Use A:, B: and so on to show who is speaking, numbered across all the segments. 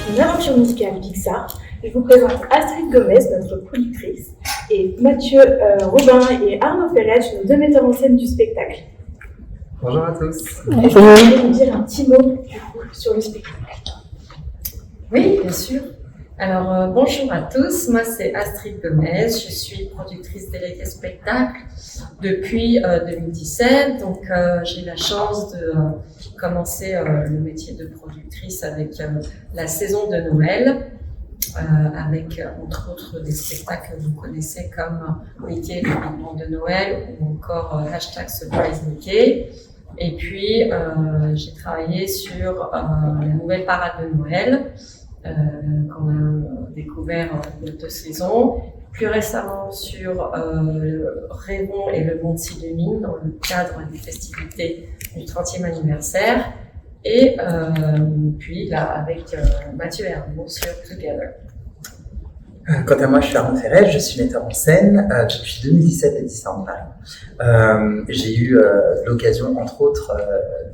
A: une aventure musicale Pixar. Je vous présente Astrid Gomez, notre productrice, et Mathieu Robin et Arnaud Ferret, nos deux metteurs en scène du spectacle.
B: Bonjour à tous.
A: Est-ce que vous pouvez nous dire un petit mot du coup, sur le spectacle?
C: Oui, bien sûr. Alors, bonjour à tous. Moi, c'est Astrid Gomez. Je suis productrice déléguée spectacle depuis 2017. Donc, j'ai eu la chance de commencer le métier de productrice avec la saison de Noël, avec entre autres des spectacles que vous connaissez comme Mickey, le Big Band de Noël ou encore #Surprise Mickey. Et puis, j'ai travaillé sur la nouvelle parade de Noël, qu'on a découvert il y a 2 saisons. Plus récemment sur Rêvons et le monde s'illumine dans le cadre des festivités du 30e anniversaire. Et puis là, avec Mathieu et Arnaud sur Together.
B: Quant à moi, je suis Arnaud Ferret, je suis metteur en scène depuis 2017 à Disneyland Paris. J'ai eu l'occasion, entre autres,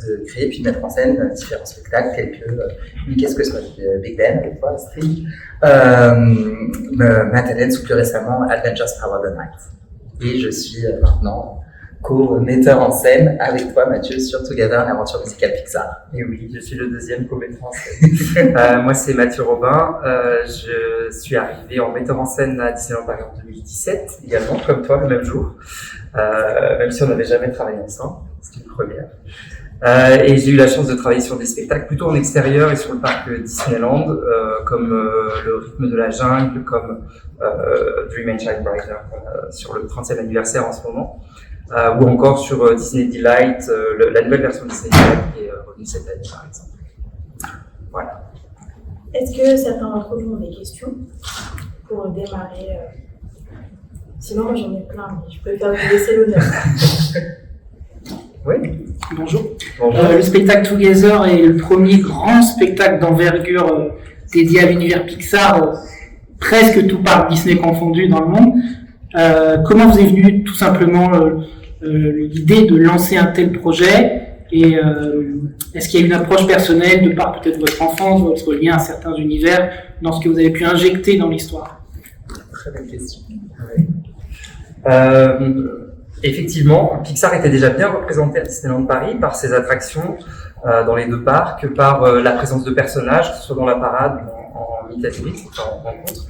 B: de créer puis de mettre en scène différents spectacles, tels que Qu'est-ce que soit Big Ben, avec toi, Astrid, Matadance ou plus récemment Adventures Power the Night. Et je suis maintenant co-metteur en scène avec toi, Mathieu, sur Together, une aventure musicale Pixar.
D: Et oui, je suis le deuxième co-metteur en scène. Moi, c'est Mathieu Robin. Je suis arrivé en metteur en scène à Disneyland Paris en 2017, également, comme toi, le même jour. Même si on n'avait jamais travaillé ensemble, c'est une première. Et j'ai eu la chance de travailler sur des spectacles plutôt en extérieur et sur le parc Disneyland, comme Le rythme de la jungle, comme Dream and Shine Brighter, sur le 30e anniversaire en ce moment. Ou encore sur Disney Delight, la nouvelle version de Disney Delight qui est revenue cette année par exemple. Voilà.
A: Est-ce que certains d'entre vous ont des questions pour démarrer Sinon, moi j'en ai plein, mais je préfère vous laisser l'honneur.
D: Oui.
E: Bonjour.
D: Bonjour.
E: Le spectacle Together est le premier grand spectacle d'envergure dédié à l'univers Pixar, presque tout par Disney confondu dans le monde. Comment vous est venue tout simplement l'idée de lancer un tel projet et est-ce qu'il y a une approche personnelle de par peut-être votre enfance, votre lien à certains univers dans ce que vous avez pu injecter dans l'histoire?
D: Très belle question. Oui. Effectivement, Pixar était déjà bien représenté à Disneyland Paris par ses attractions dans les 2 parcs, par la présence de personnages, que ce soit dans la parade ou en meet-and-greet, en rencontre.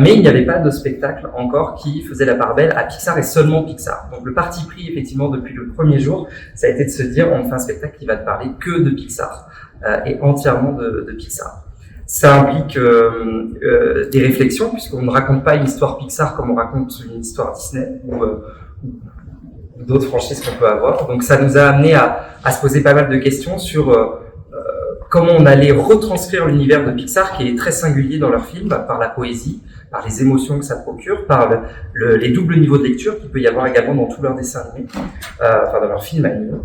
D: Mais il n'y avait pas de spectacle encore qui faisait la part belle à Pixar et seulement Pixar. Donc le parti pris, effectivement, depuis le premier jour, ça a été de se dire on fait un spectacle qui va ne parler que de Pixar et entièrement de Pixar. Ça implique des réflexions, puisqu'on ne raconte pas une histoire Pixar comme on raconte une histoire Disney ou d'autres franchises qu'on peut avoir. Donc ça nous a amené à se poser pas mal de questions sur comment on allait retranscrire l'univers de Pixar qui est très singulier dans leurs films, par la poésie, par les émotions que ça procure, par les doubles niveaux de lecture qu'il peut y avoir également dans tous leurs dessins animés, dans leurs films animés.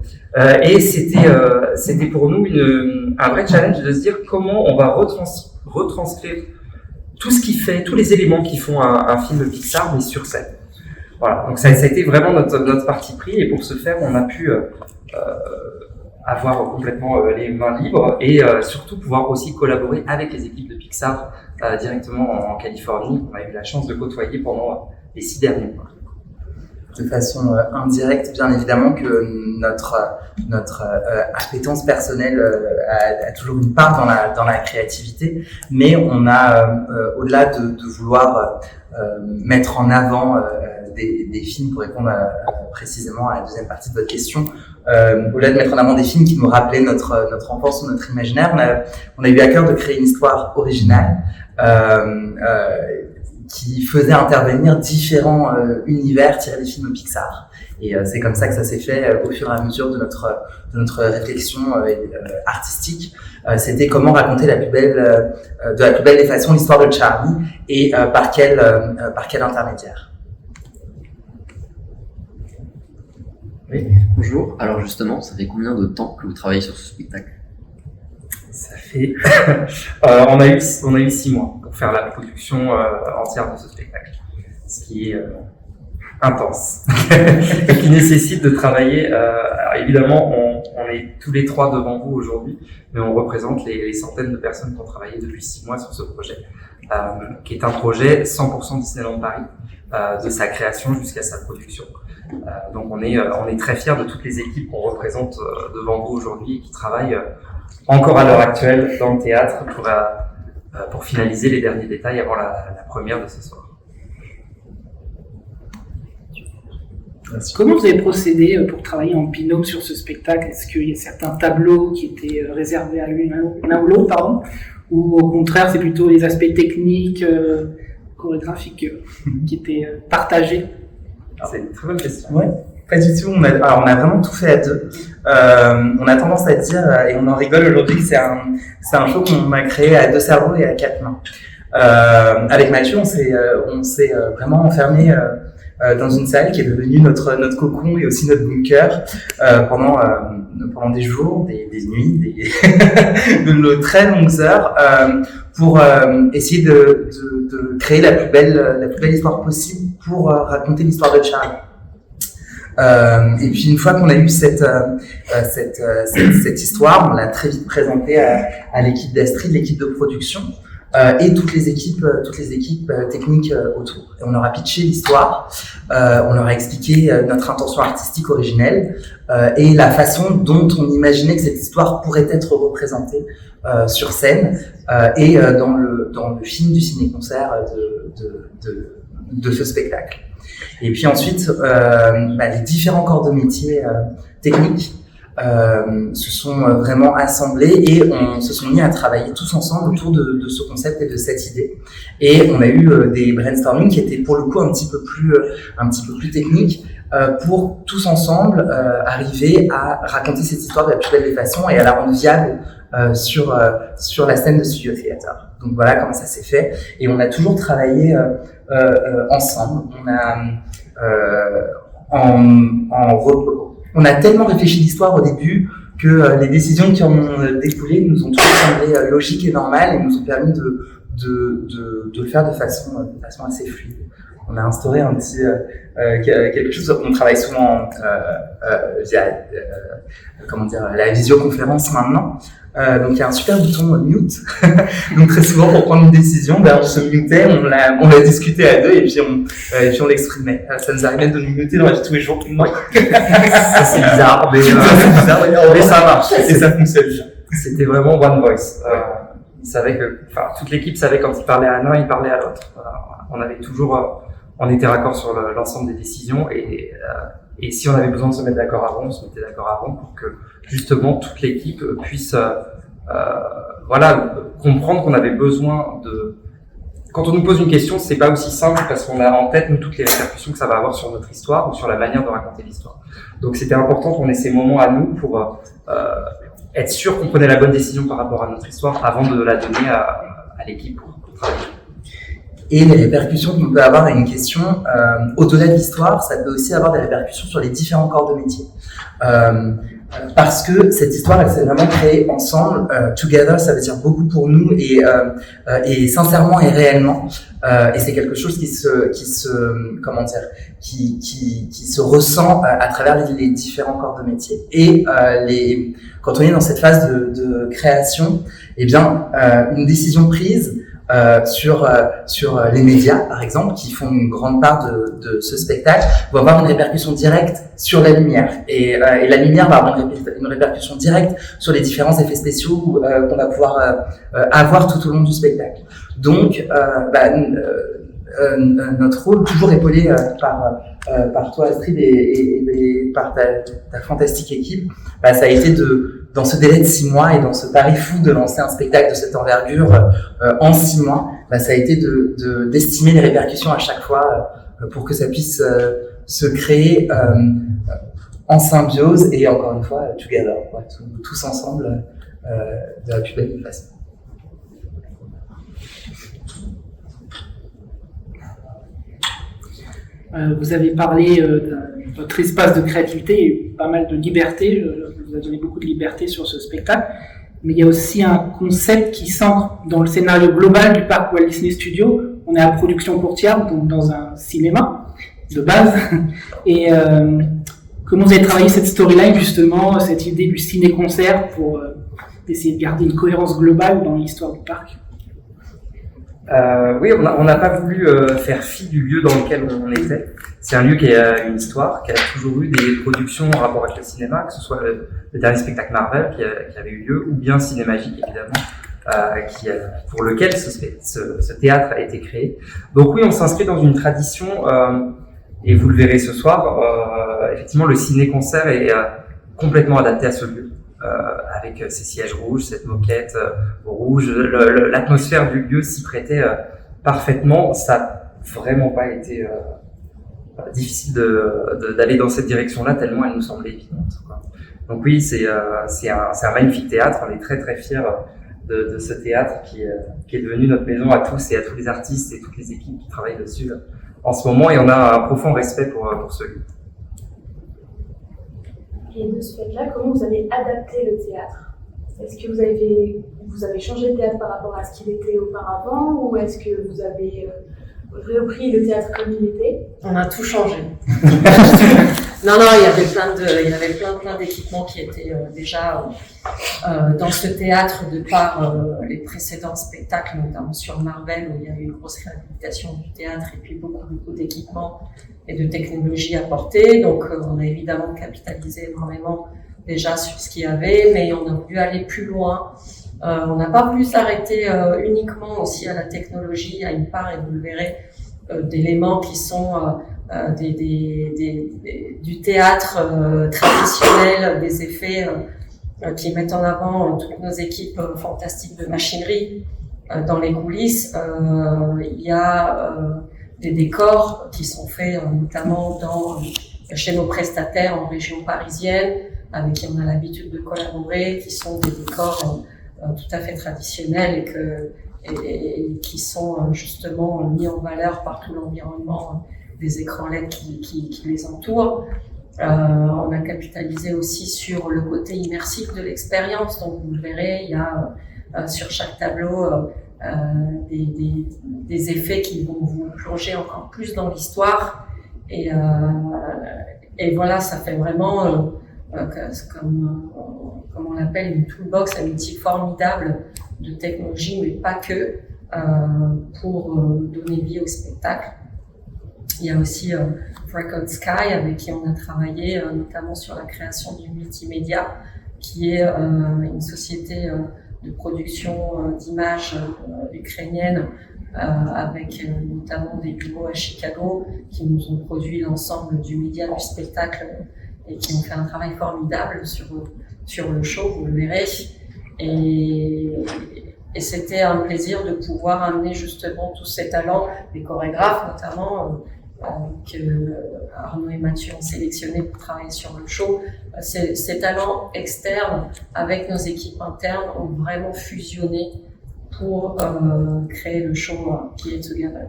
D: Et c'était pour nous un vrai challenge de se dire comment on va retranscrire tout ce qui fait, tous les éléments qui font un film Pixar, mais sur scène. Voilà, donc ça a été vraiment notre parti pris, et pour ce faire, on a pu avoir complètement les mains libres et surtout pouvoir aussi collaborer avec les équipes de Pixar directement en Californie. On a eu la chance de côtoyer pendant les 6 derniers mois.
B: De façon indirecte, bien évidemment, que notre appétence personnelle a toujours une part dans la créativité, mais on a, au-delà de vouloir mettre en avant des films, pour répondre précisément à la deuxième partie de votre question, au-delà de mettre en avant des films qui nous rappelaient notre enfance ou notre imaginaire, on a eu à cœur de créer une histoire originale qui faisait intervenir différents univers tirés des films Pixar. Et c'est comme ça que ça s'est fait au fur et à mesure de notre réflexion artistique. C'était comment raconter de la plus belle des façons l'histoire de Charlie et par quel intermédiaire.
D: Oui.
F: Bonjour. Alors justement, ça fait combien de temps que vous travaillez sur ce spectacle?
D: Ça fait... on a eu 6 mois pour faire la production entière de ce spectacle, ce qui est intense et qui nécessite de travailler. Alors évidemment, on est tous les trois devant vous aujourd'hui, mais on représente les centaines de personnes qui ont travaillé depuis 6 mois sur ce projet, qui est un projet 100% Disneyland Paris, de sa création jusqu'à sa production. Donc on est très fiers de toutes les équipes qu'on représente devant vous aujourd'hui et qui travaillent encore à l'heure actuelle dans le théâtre pour finaliser les derniers détails avant la première de ce soir.
B: Merci.
E: Comment vous avez procédé pour travailler en binôme sur ce spectacle? Est-ce qu'il y a certains tableaux qui étaient réservés à l'un ou l'autre, pardon, ou au contraire c'est plutôt les aspects techniques, chorégraphiques qui étaient partagés?
D: C'est une très bonne question.
B: Ouais, pas du tout. On a vraiment tout fait à deux. On a tendance à dire, et on en rigole aujourd'hui, que c'est un show qu'on a créé à 2 cerveaux et à 4 mains. Avec Mathieu, on s'est vraiment enfermé dans une salle qui est devenue notre cocon et aussi notre bunker pendant des jours, des nuits, de très longues heures pour essayer de créer la plus belle histoire possible pour raconter l'histoire de Charlie. Et puis une fois qu'on a eu cette histoire, on l'a très vite présentée à l'équipe d'Astrid, l'équipe de production. Et toutes les équipes techniques autour. Et on leur a pitché l'histoire, on leur a expliqué notre intention artistique originelle et la façon dont on imaginait que cette histoire pourrait être représentée sur scène et dans le film du ciné-concert de ce spectacle. Et puis ensuite, les différents corps de métier techniques se sont vraiment assemblés et on se sont mis à travailler tous ensemble autour de ce concept et de cette idée. Et on a eu des brainstorming qui étaient pour le coup un petit peu plus techniques pour tous ensemble arriver à raconter cette histoire de la plus belle des façons et à la rendre viable sur la scène de Studio Theater. Donc voilà comment ça s'est fait. Et on a toujours travaillé ensemble. On a tellement réfléchi l'histoire au début que les décisions qui en ont découlé nous ont toujours semblé logiques et normales et nous ont permis de le faire de façon assez fluide. On a instauré un petit quelque chose. On travaille souvent via la visioconférence maintenant. Donc il y a un super bouton mute. Donc très souvent pour prendre une décision, on se mutait, on l'a discuté à deux et puis on l'exprimait. Ça nous arrivait de nous muter dans la vie de tous les jours.
D: Ça c'est bizarre, mais ça marche et ça fonctionne bien. C'était vraiment one voice. Toute l'équipe savait quand il parlait à l'un, il parlait à l'autre. On était raccord sur l'ensemble des décisions et si on avait besoin de se mettre d'accord avant, on se mettait d'accord avant pour que justement toute l'équipe puisse comprendre qu'on avait besoin de... Quand on nous pose une question, c'est pas aussi simple parce qu'on a en tête nous toutes les répercussions que ça va avoir sur notre histoire ou sur la manière de raconter l'histoire. Donc c'était important qu'on ait ces moments à nous pour être sûr qu'on prenait la bonne décision par rapport à notre histoire avant de la donner à l'équipe pour travailler.
B: Et les répercussions qu'on peut avoir à une question, au-delà de l'histoire, ça peut aussi avoir des répercussions sur les différents corps de métier. Parce que cette histoire, elle s'est vraiment créée ensemble. Together, ça veut dire beaucoup pour nous et sincèrement et réellement. Et c'est quelque chose qui se ressent à travers les différents corps de métier. Et quand on est dans cette phase de création, eh bien, une décision prise sur les médias, par exemple, qui font une grande part de ce spectacle, va avoir une répercussion directe sur la lumière. Et la lumière va avoir une répercussion directe sur les différents effets spéciaux qu'on va pouvoir avoir tout au long du spectacle. Donc, notre rôle, toujours épaulé par toi, Astrid, et par ta fantastique équipe, ça a été dans ce délai de 6 mois et dans ce pari fou de lancer un spectacle de cette envergure en 6 mois, ça a été d'estimer les répercussions à chaque fois pour que ça puisse se créer en symbiose et encore une fois, together, tous ensemble de la plus belle façon.
E: Vous avez parlé de votre espace de créativité et pas mal de liberté. Vous avez donné beaucoup de liberté sur ce spectacle. Mais il y a aussi un concept qui s'ancre dans le scénario global du parc Walt Disney Studios. On est à production courtière, donc dans un cinéma de base. Et Comment vous avez travaillé cette storyline, justement, cette idée du ciné-concert pour essayer de garder une cohérence globale dans l'histoire du parc?
D: Oui, on n'a pas voulu faire fi du lieu dans lequel on était. C'est un lieu qui a une histoire, qui a toujours eu des productions en rapport avec le cinéma, que ce soit le dernier spectacle Marvel qui avait eu lieu, ou bien Cinémagique, évidemment, pour lequel ce théâtre a été créé. Donc oui, on s'inscrit dans une tradition, et vous le verrez ce soir, effectivement, le ciné-concert est complètement adapté à ce lieu. Avec ces sièges rouges, cette moquette rouge, l'atmosphère du lieu s'y prêtait parfaitement. Ça n'a vraiment pas été difficile d'aller dans cette direction-là, tellement elle nous semblait évidente, quoi. Donc oui, c'est un magnifique théâtre. On est très très fiers de ce théâtre qui est devenu notre maison à tous et à tous les artistes et toutes les équipes qui travaillent dessus en ce moment, et on a un profond respect pour ce lieu.
A: Et de ce fait-là, comment vous avez adapté le théâtre? Est-ce que vous avez changé le théâtre par rapport à ce qu'il était auparavant, ou est-ce que vous avez repris le théâtre comme il était?
C: On a tout changé. Non, il y avait plein d'équipements qui étaient déjà dans ce théâtre de par les précédents spectacles, notamment sur Marvel, où il y a eu une grosse réhabilitation du théâtre et puis beaucoup d'équipements et de technologies apportées. Donc on a évidemment capitalisé énormément déjà sur ce qu'il y avait, mais on a voulu aller plus loin. On n'a pas voulu s'arrêter uniquement aussi à la technologie, à une part, et vous le verrez, d'éléments qui sont du théâtre traditionnel, des effets qui mettent en avant toutes nos équipes fantastiques de machinerie dans les coulisses. Il y a des décors qui sont faits notamment chez nos prestataires en région parisienne, avec qui on a l'habitude de collaborer, qui sont des décors tout à fait traditionnels et qui sont justement mis en valeur par tout l'environnement des écrans LED qui les entourent. On a capitalisé aussi sur le côté immersif de l'expérience. Donc vous le verrez, il y a sur chaque tableau des effets qui vont vous plonger encore plus dans l'histoire. Et voilà, ça fait vraiment comme on l'appelle, une toolbox, un outil formidable de technologie, mais pas que, pour donner vie au spectacle. Il y a aussi Frequent Sky, avec qui on a travaillé notamment sur la création du multimédia, qui est une société de production d'images ukrainienne, avec notamment des bureaux à Chicago, qui nous ont produit l'ensemble du média du spectacle et qui ont fait un travail formidable sur le show, vous le verrez. Et c'était un plaisir de pouvoir amener justement tous ces talents, des chorégraphes notamment, que Arnaud et Mathieu ont sélectionné pour travailler sur le show. Ces talents externes avec nos équipes internes ont vraiment fusionné pour créer le show qui est Together.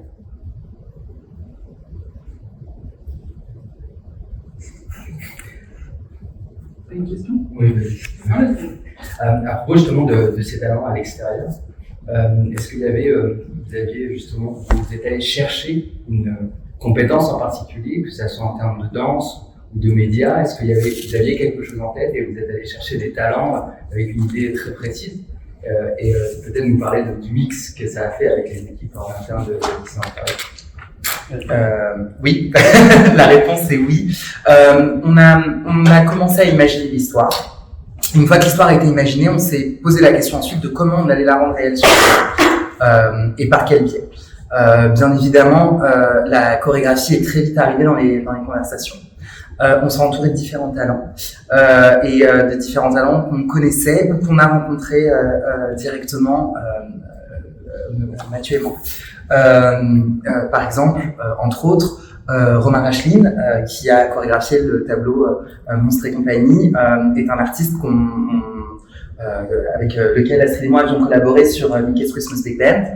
E: T'as une question?
G: Oui, à propos justement de ces talents à l'extérieur, est-ce qu'il y avait, vous êtes allé chercher une compétence en particulier, que ce soit en termes de danse ou de médias? Est-ce vous aviez quelque chose en tête et vous êtes allé chercher des talents avec une idée très précise, et peut-être nous parler du mix que ça a fait avec les équipes en interne de Disneyland Paris?
B: Oui, la réponse est oui. On a commencé à imaginer l'histoire. Une fois que l'histoire a été imaginée, on s'est posé la question ensuite de comment on allait la rendre réelle sur scène, et par quel biais. Bien évidemment, la chorégraphie est très vite arrivée dans les conversations. On s'est entouré de différents talents, et de différents talents qu'on connaissait ou qu'on a rencontrés directement, Mathieu et moi. Par exemple, entre autres, Romain Racheline, qui a chorégraphié le tableau Monstres et compagnie, est un artiste avec lequel Astrid et moi avions collaboré sur Mickey's Christmas Big Band,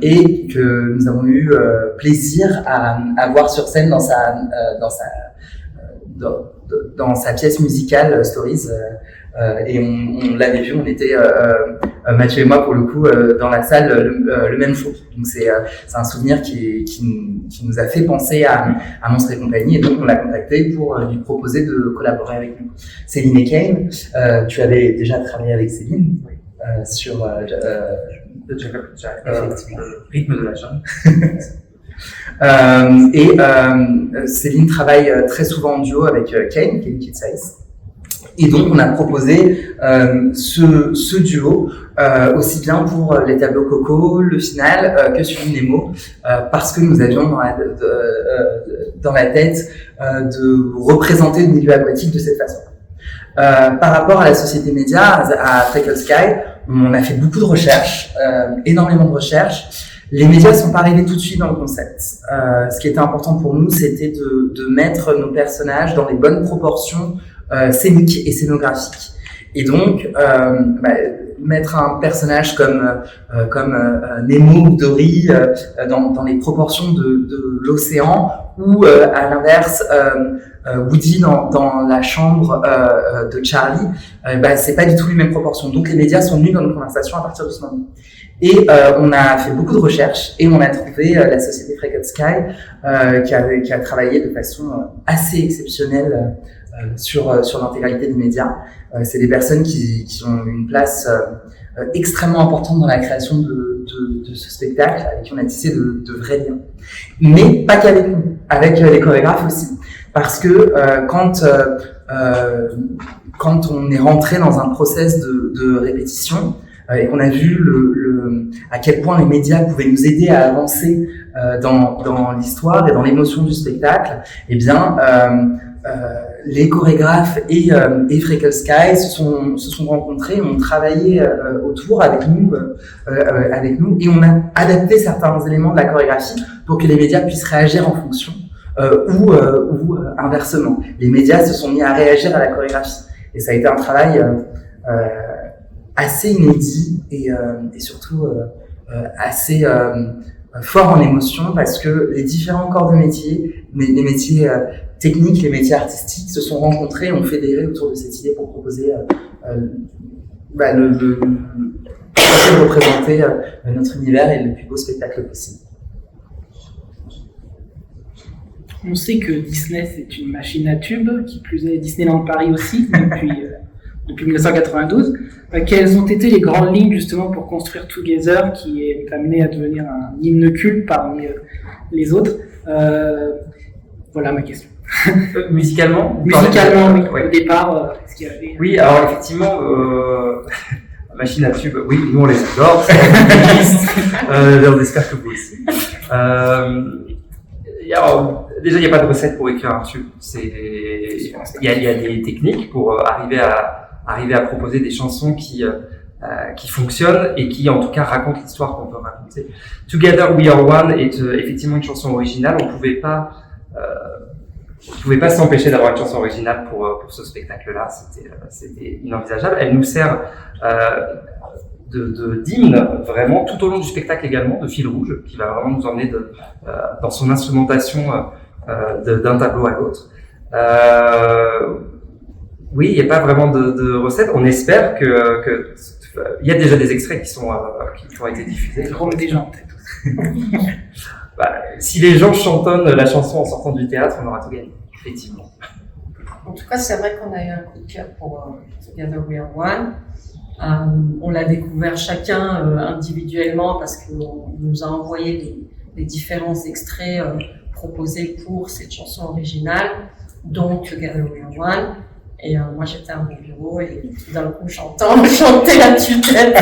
B: et que nous avons eu plaisir à voir sur scène dans sa pièce musicale Stories, Et on l'avait vu, on était Mathieu et moi pour le coup dans la salle le même jour. Donc c'est un souvenir qui nous a fait penser à Monstres et compagnie, et donc on l'a contacté pour lui proposer de collaborer avec nous. Céline et Kane, tu avais déjà travaillé avec Céline sur
D: Le rythme de la jungle.
B: Céline travaille très souvent en duo avec Kane Kidspace. Et donc, on a proposé ce duo aussi bien pour les tableaux Coco, le final, que sur Nemo, parce que nous avions dans la tête de représenter le milieu aquatique de cette façon. Par rapport à la société média, à Freckle Sky, on a fait beaucoup de recherches, énormément de recherches. Les médias sont pas arrivés tout de suite dans le concept. Ce qui était important pour nous, c'était de mettre nos personnages dans les bonnes proportions scéniques et scénographiques. Et donc, mettre un personnage comme Nemo ou Dory dans les proportions de l'océan, ou à l'inverse Woody dans la chambre de Charlie, c'est pas du tout les mêmes proportions. Donc les médias sont venus dans nos conversations à partir de ce moment. Et on a fait beaucoup de recherches et on a trouvé la société Freckle Sky qui a travaillé de façon assez exceptionnelle sur l'intégralité des médias. C'est des personnes qui ont une place extrêmement importante dans la création de ce spectacle, avec qui on a tissé de vrais liens. Mais pas qu'avec nous, avec les chorégraphes aussi. Parce que quand on est rentré dans un process de répétition, et qu'on a vu à quel point les médias pouvaient nous aider à avancer dans l'histoire et dans l'émotion du spectacle, eh bien, les chorégraphes et Freckle Sky se sont rencontrés, ont travaillé autour avec nous, et on a adapté certains éléments de la chorégraphie pour que les médias puissent réagir en fonction, ou inversement. Les médias se sont mis à réagir à la chorégraphie, et ça a été un travail assez inédit et surtout assez fort en émotion, parce que les différents corps de métier, les métiers techniques, les métiers artistiques se sont rencontrés et ont fédéré autour de cette idée pour proposer de représenter notre univers et le plus beau spectacle possible.
E: On sait que Disney, c'est une machine à tubes, qui plus est Disneyland Paris aussi, depuis 1992. Quelles ont été les grandes lignes justement pour construire Together, qui est amené à devenir un hymne culte parmi les autres? Voilà ma question.
D: Musicalement,
E: oui.
D: Ouais.
E: Au départ, est-ce qu'il y avait...
D: Oui, alors effectivement, machine à tube, oui, nous on les adore, on espère que vous aussi. Alors, déjà, il n'y a pas de recette pour écrire un tube. Il y a des techniques pour arriver à proposer des chansons qui fonctionnent et qui, en tout cas, racontent l'histoire qu'on veut raconter. Together We Are One est effectivement une chanson originale. On pouvait pas s'empêcher d'avoir une chanson originale pour ce spectacle-là. C'était inenvisageable. Elle nous sert d'hymne vraiment tout au long du spectacle également, de fil rouge, qui va vraiment nous emmener dans son instrumentation d'un tableau à l'autre. Oui, il n'y a pas vraiment de recette. On espère que il y a déjà des extraits qui ont été diffusés.
E: C'est comme des gens en tête.
D: Si les gens chantonnent la chanson en sortant du théâtre, on aura tout gagné, effectivement.
C: En tout cas, c'est vrai qu'on a eu un coup de cœur pour Together We Are One. On l'a découvert chacun individuellement parce qu'on nous a envoyé les différents extraits proposés pour cette chanson originale, donc Together We Are One. Et moi j'étais à mon bureau et tout d'un coup j'entends chanter la tue-tête.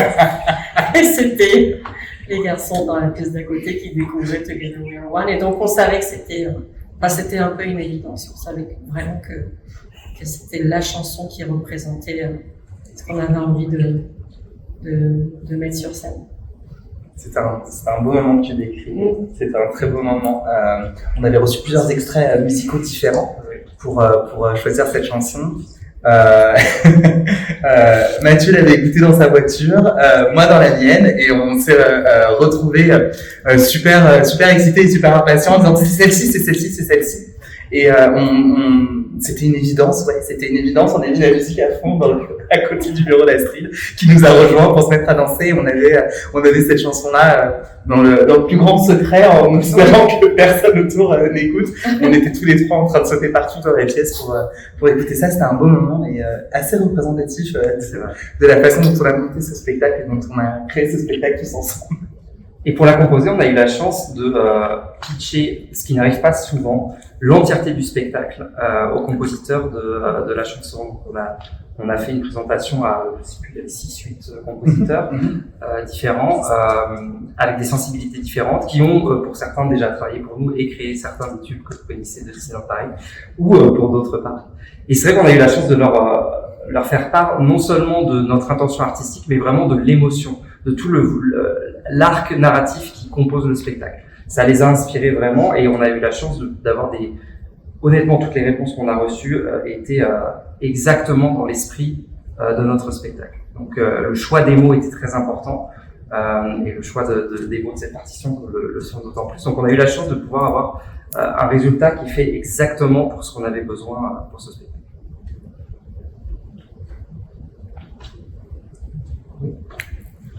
C: Et c'était les garçons dans la pièce d'à côté qui découvraient Together We Are One. Et donc on savait que c'était un peu une évidence. On savait vraiment que c'était la chanson qui représentait ce qu'on avait envie de mettre sur scène.
B: C'est un beau moment que tu décris. C'est un très beau moment. On avait reçu plusieurs extraits musicaux différents pour choisir cette chanson. Mathieu l'avait écouté dans sa voiture, moi dans la mienne, et on s'est retrouvés super excités et super impatients en disant c'est celle-ci. Et c'était une évidence, ouais, c'était une évidence. On a mis la musique à fond à côté du bureau d'Astrid, qui nous a rejoints pour se mettre à danser. On avait cette chanson-là dans le plus grand secret, en espérant que personne autour n'écoute. On était tous les trois en train de sauter partout dans la pièce pour écouter ça. C'était un beau moment et assez représentatif de la façon dont on a monté ce spectacle et dont on a créé ce spectacle tous ensemble.
D: Et pour la composer, on a eu la chance de pitcher, ce qui n'arrive pas souvent, l'entièreté du spectacle au compositeur de la chanson. Donc on a fait une présentation à, je sais plus, il y avait 6-8 compositeurs différents, avec des sensibilités différentes, qui ont, pour certains, déjà travaillé pour nous et créé certains des tubes que vous connaissez de Disneyland Paris, ou pour d'autres parcs. Et c'est vrai qu'on a eu la chance de leur faire part non seulement de notre intention artistique, mais vraiment de l'émotion, de tout l'arc narratif qui compose le spectacle. Ça les a inspirés vraiment et on a eu la chance d'avoir honnêtement, toutes les réponses qu'on a reçues étaient exactement dans l'esprit de notre spectacle. Donc le choix des mots était très important et le choix des mots de cette partition le sont d'autant plus. Donc on a eu la chance de pouvoir avoir un résultat qui fait exactement pour ce qu'on avait besoin pour ce spectacle.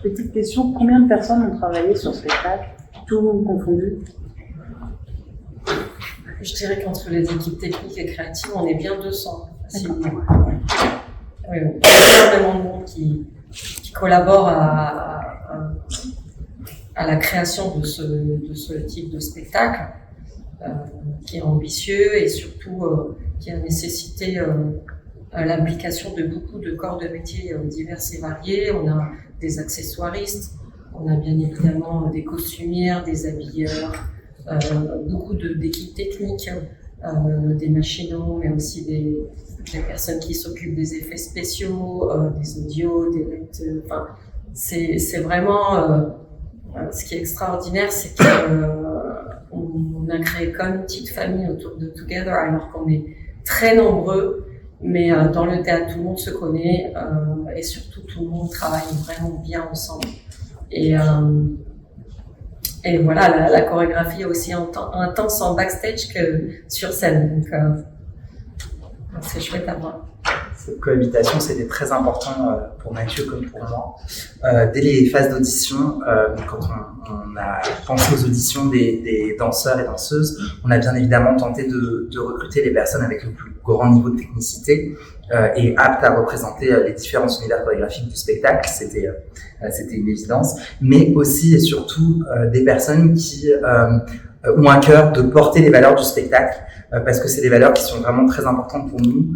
H: Petite question, combien de personnes ont travaillé sur ce spectacle, tout confondu?
C: Je dirais qu'entre les équipes techniques et créatives, on est bien 200. Oui, il y a énormément de monde qui collabore à la création de ce type de spectacle, qui est ambitieux et surtout qui a nécessité l'implication de beaucoup de corps de métiers divers et variés. On a des accessoiristes, on a bien évidemment des costumières, des habilleurs, beaucoup d'équipes techniques, des machinaux, mais aussi des personnes qui s'occupent des effets spéciaux, des audios, des lecteurs. Enfin, c'est vraiment ce qui est extraordinaire, c'est qu'on a créé comme une petite famille autour de Together, alors qu'on est très nombreux. Mais dans le théâtre, tout le monde se connaît et surtout tout le monde travaille vraiment bien ensemble. Et voilà, la chorégraphie est aussi intense en backstage que sur scène. Donc c'est chouette à voir.
B: Cette cohabitation, c'était très important pour Mathieu comme pour moi. Dès les phases d'audition, quand on a pensé aux auditions des danseurs et danseuses, on a bien évidemment tenté de recruter les personnes avec le plus grand niveau de technicité et aptes à représenter les différents univers chorégraphiques du spectacle. C'était une évidence. Mais aussi et surtout des personnes qui ont à cœur de porter les valeurs du spectacle, parce que c'est des valeurs qui sont vraiment très importantes pour nous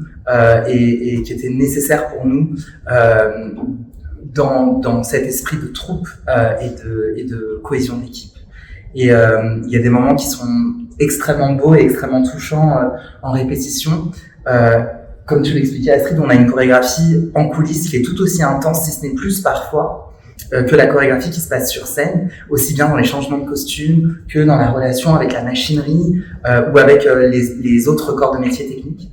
B: et qui étaient nécessaires pour nous dans cet esprit de troupe et de cohésion d'équipe. Et il y a des moments qui sont extrêmement beaux et extrêmement touchants en répétition. Comme tu l'expliquais Astrid, on a une chorégraphie en coulisses qui est tout aussi intense, si ce n'est plus parfois, que la chorégraphie qui se passe sur scène, aussi bien dans les changements de costumes que dans la relation avec la machinerie ou avec les autres corps de métier techniques.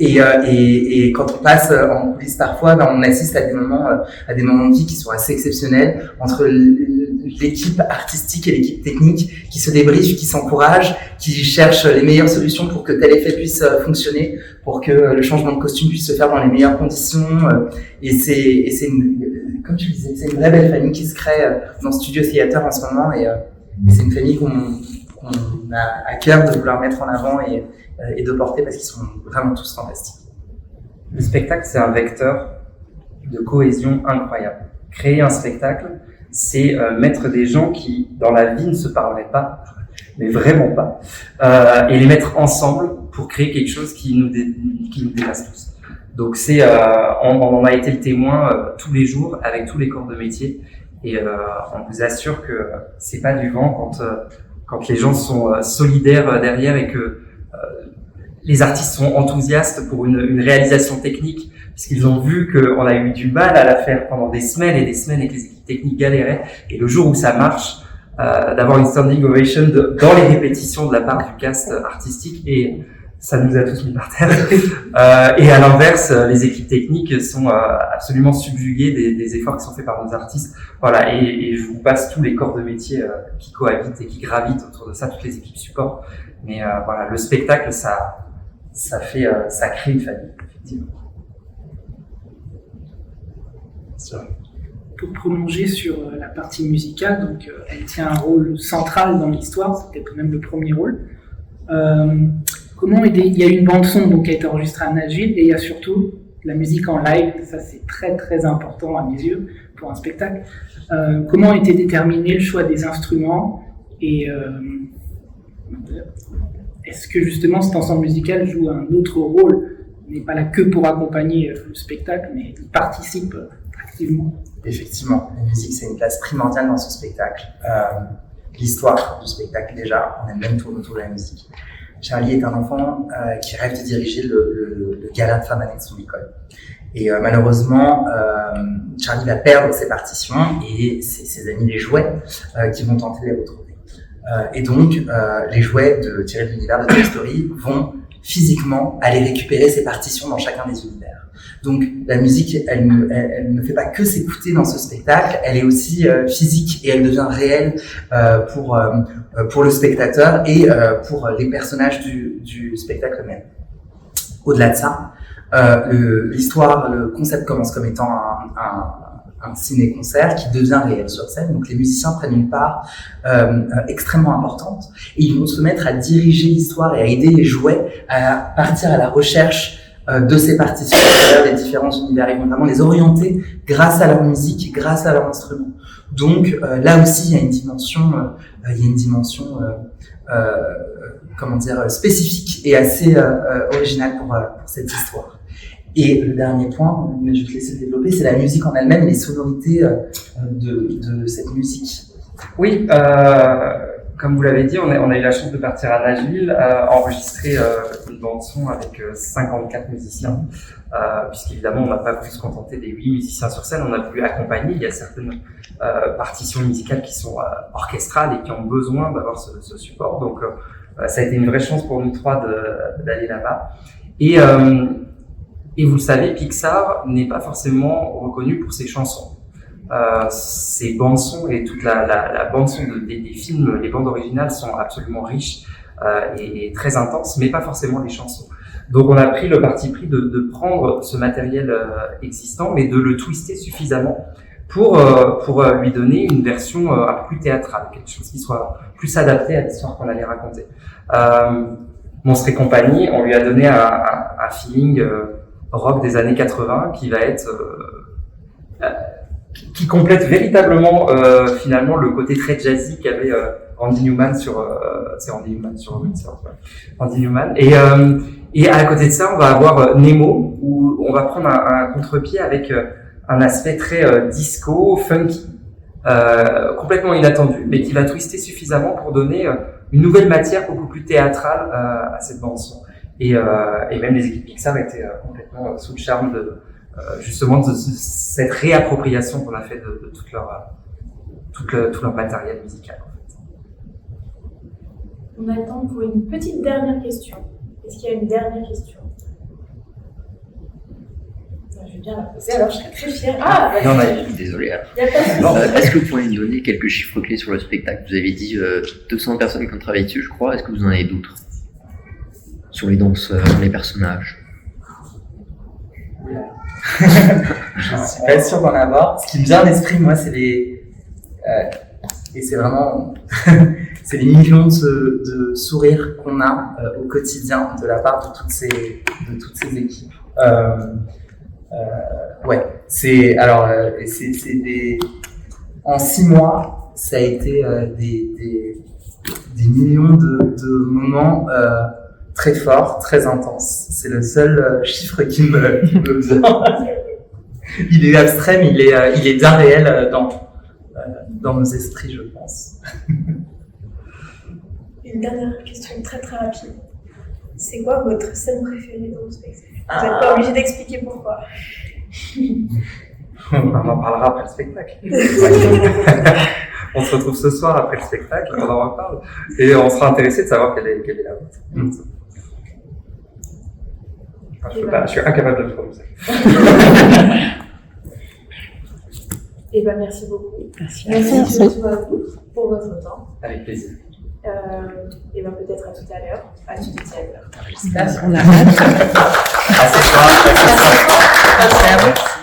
B: Et quand on passe en coulisses parfois, on assiste à des moments de vie qui sont assez exceptionnels entre l'équipe artistique et l'équipe technique qui se débriefent, qui s'encouragent, qui cherchent les meilleures solutions pour que tel effet puisse fonctionner, pour que le changement de costume puisse se faire dans les meilleures conditions. Comme tu disais, c'est une vraie belle famille qui se crée dans Studio Theater en ce moment et c'est une famille qu'on a à cœur de vouloir mettre en avant et de porter parce qu'ils sont vraiment tous fantastiques.
D: Le spectacle, c'est un vecteur de cohésion incroyable. Créer un spectacle, c'est mettre des gens qui, dans la vie, ne se parleraient pas, mais vraiment pas, et les mettre ensemble pour créer quelque chose qui nous dépasse tous. Donc on en a été le témoin tous les jours avec tous les corps de métier, et on vous assure que c'est pas du vent quand les gens sont solidaires derrière et que les artistes sont enthousiastes pour une réalisation technique, puisqu'ils ont vu qu'on a eu du mal à la faire pendant des semaines et que les équipes techniques galéraient. Et le jour où ça marche, d'avoir une standing ovation dans les répétitions de la part du cast artistique et ça nous a tous mis par terre. Et à l'inverse, les équipes techniques sont absolument subjuguées des efforts qui sont faits par nos artistes. Voilà, et je vous passe tous les corps de métier qui cohabitent et qui gravitent autour de ça, toutes les équipes support. Mais voilà, le spectacle, ça crée une famille, effectivement.
E: Pour prolonger sur la partie musicale, donc elle tient un rôle central dans l'histoire, c'était quand même le premier rôle. Il y a une bande son donc, qui a été enregistrée à Nashville et il y a surtout la musique en live, ça c'est très très important à mes yeux pour un spectacle. Comment a été déterminé le choix des instruments et est-ce que justement cet ensemble musical joue un autre rôle, n'est pas là que pour accompagner le spectacle, mais il participe activement?
B: Effectivement, la musique c'est une place primordiale dans ce spectacle. L'histoire du spectacle déjà, on elle-même tourne autour de la musique. Charlie est un enfant qui rêve de diriger le gala de fin d'année de son école. Et malheureusement, Charlie va perdre ses partitions et c'est ses amis les jouets qui vont tenter de les retrouver. Et donc, les jouets tirés de l'univers de Toy Story vont physiquement aller récupérer ses partitions dans chacun des univers. Donc, la musique, elle ne fait pas que s'écouter dans ce spectacle, elle est aussi physique et elle devient réelle pour le spectateur et pour les personnages du spectacle même. Au-delà de ça, l'histoire, le concept commence comme étant un ciné-concert qui devient réel sur scène. Donc les musiciens prennent une part extrêmement importante et ils vont se mettre à diriger l'histoire et à aider les jouets à partir à la recherche de ces partitions à travers les différents univers. Ils vont vraiment les orienter grâce à leur musique, grâce à leur instrument. Donc là aussi, il y a une dimension spécifique et assez originale pour cette histoire. Et le dernier point, mais je vais te laisser le développer, c'est la musique en elle-même, les sonorités de cette musique.
D: Oui, comme vous l'avez dit, on a eu la chance de partir à Nashville, enregistrer une bande-son avec 54 musiciens, puisqu'évidemment on n'a pas pu se contenter des 8 musiciens sur scène, on a pu accompagner. Il y a certaines partitions musicales qui sont orchestrales et qui ont besoin d'avoir ce support. Donc ça a été une vraie chance pour nous trois d'aller là-bas. Et vous le savez, Pixar n'est pas forcément reconnu pour ses chansons. Ces bandes-sons et toute la bande-son des films, les bandes originales sont absolument riches et très intenses, mais pas forcément les chansons. Donc on a pris le parti pris de prendre ce matériel existant, mais de le twister suffisamment pour lui donner une version un peu plus théâtrale, quelque chose qui soit plus adapté à l'histoire qu'on allait raconter. Monstres et compagnie, on lui a donné un feeling rock des années 80 qui va être qui complète véritablement finalement le côté très jazzy qu'avait Randy Newman Randy Newman. Et à côté de ça, on va avoir Nemo, où on va prendre un contre-pied avec un aspect très disco, funky, complètement inattendu, mais qui va twister suffisamment pour donner une nouvelle matière beaucoup plus théâtrale à cette bande-son. Et même les équipes Pixar étaient complètement sous le charme justement de cette réappropriation qu'on a fait de tout leur matériel musical. En fait.
A: On attend pour une petite dernière question. Est-ce qu'il y a une dernière question? Je vais bien la poser, alors je serais très fière. Ah,
F: non, désolé. Est-ce que vous pourriez nous donner quelques chiffres clés sur le spectacle? Vous avez dit 200 personnes qui ont travaillé dessus, je crois. Est-ce que vous en avez d'autres? Sur les danseurs, les personnages?
B: Je ne suis pas sûr d'en avoir. Ce qui me vient à l'esprit, moi, c'est et c'est vraiment c'est les millions de sourires qu'on a au quotidien de la part de toutes ces équipes. En 6 mois, ça a été des millions de moments très forts, très intenses. C'est le seul chiffre qui me vient. Il est abstrait, mais il est bien réel dans nos esprits, je pense.
A: Une dernière question très très rapide. C'est quoi votre scène préférée dans le spectacle? Vous n'êtes pas obligé d'expliquer pourquoi.
D: On en parlera après le spectacle. On se retrouve ce soir après le spectacle, on en reparle. Et on sera intéressé de savoir quelle est la vôtre. Je suis incapable de le prononcer.
A: Et ben merci beaucoup.
H: Merci.
A: Merci surtout à vous pour votre temps.
D: Avec plaisir.
A: Et ben peut-être à tout à l'heure, à tout à l'heure.
C: J'espère.
H: On a hâte.
B: À ce soir.
C: Merci à vous.